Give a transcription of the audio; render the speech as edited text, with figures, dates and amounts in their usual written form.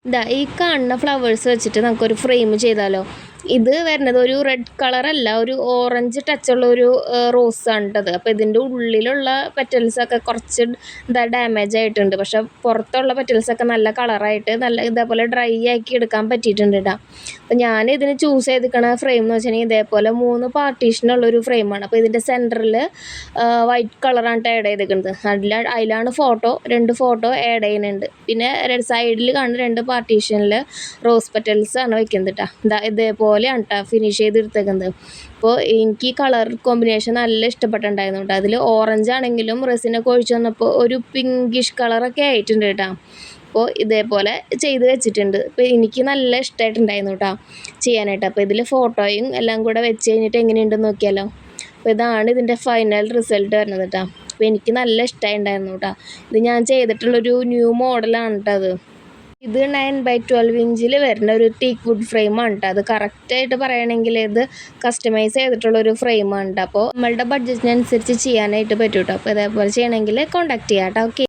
ഇതാ ഈ കാണുന്ന ഫ്ലവേഴ്സ് വെച്ചിട്ട് നമുക്കൊരു ഫ്രെയിം ചെയ്താലോ. ഇത് വരുന്നത് ഒരു റെഡ് കളറല്ല, ഒരു ഓറഞ്ച് ടച്ചുള്ള ഒരു റോസാണ് കേട്ടത്. അപ്പോൾ ഇതിൻ്റെ ഉള്ളിലുള്ള പെറ്റൽസൊക്കെ കുറച്ച് ഡാമേജ് ആയിട്ടുണ്ട്. പക്ഷെ പുറത്തുള്ള പെറ്റൽസൊക്കെ നല്ല കളറായിട്ട് നല്ല ഇതേപോലെ ഡ്രൈ ആക്കി എടുക്കാൻ പറ്റിയിട്ടുണ്ട് കേട്ടോ. അപ്പോൾ ഞാൻ ഇതിന് ചൂസ് ചെയ്തിരിക്കണ ഫ്രെയിം എന്ന് വെച്ചിട്ടുണ്ടെങ്കിൽ ഇതേപോലെ 3 പാർട്ടീഷനുള്ളൊരു ഫ്രെയിമാണ്. അപ്പോൾ ഇതിൻ്റെ സെൻറ്ററിൽ വൈറ്റ് കളറാണ് ആഡ് ചെയ്തിരിക്കുന്നത്. അതിലാണ് 2 ഫോട്ടോ ആഡ് ചെയ്യുന്നുണ്ട്. പിന്നെ സൈഡിൽ കാണുന്ന 2 പാർട്ടീഷനിൽ റോസ് പെറ്റൽസ് ആണ് വെക്കുന്നത് കേട്ടോ. ഇതേപോലെയാണ് കേട്ടോ ഫിനിഷ് ചെയ്തെടുത്തേക്കുന്നത്. അപ്പോൾ എനിക്ക് ഈ കളർ കോമ്പിനേഷൻ നല്ല ഇഷ്ടപ്പെട്ടിട്ടുണ്ടായിരുന്നു കേട്ടോ. അതിൽ ഓറഞ്ച് ആണെങ്കിലും റെസിനൊക്കെ ഒഴിച്ച് വന്നപ്പോൾ ഒരു പിങ്കിഷ് കളറൊക്കെ ആയിട്ടുണ്ട് കേട്ടോ. അപ്പോൾ ഇതേപോലെ ചെയ്ത് വെച്ചിട്ടുണ്ട്. അപ്പോൾ എനിക്ക് നല്ല ഇഷ്ടമായിട്ടുണ്ടായിരുന്നു കേട്ടോ ചെയ്യാനായിട്ട്. അപ്പോൾ ഇതിൽ ഫോട്ടോയും എല്ലാം കൂടെ വെച്ച് കഴിഞ്ഞിട്ട് എങ്ങനെയുണ്ടെന്ന് നോക്കിയാലോ. അപ്പോൾ ഇതാണ് ഇതിൻ്റെ ഫൈനൽ റിസൾട്ട് വരുന്നത് കേട്ടോ. അപ്പോൾ എനിക്ക് നല്ല ഇഷ്ടമായിട്ടുണ്ടായിരുന്നു കേട്ടോ. ഇത് ഞാൻ ചെയ്തിട്ടുള്ളൊരു ന്യൂ മോഡലാണ് കേട്ടോ അത്. ഇത് 9x12 ഇഞ്ചിൽ വരുന്ന ഒരു ടീക്ക് വുഡ് ഫ്രെയിമാണ് കേട്ടോ. അത് കറക്റ്റായിട്ട് പറയുകയാണെങ്കിൽ ഇത് കസ്റ്റമൈസ് ചെയ്തിട്ടുള്ളൊരു ഫ്രെയിമാണ് കേട്ടോ. അപ്പോൾ നമ്മളുടെ ബഡ്ജറ്റിനനുസരിച്ച് ചെയ്യാനായിട്ട് പറ്റും കേട്ടോ. അപ്പോൾ ഇതേപോലെ ചെയ്യണമെങ്കിൽ കോൺടാക്ട് ചെയ്യാം കേട്ടോ. ഓക്കെ.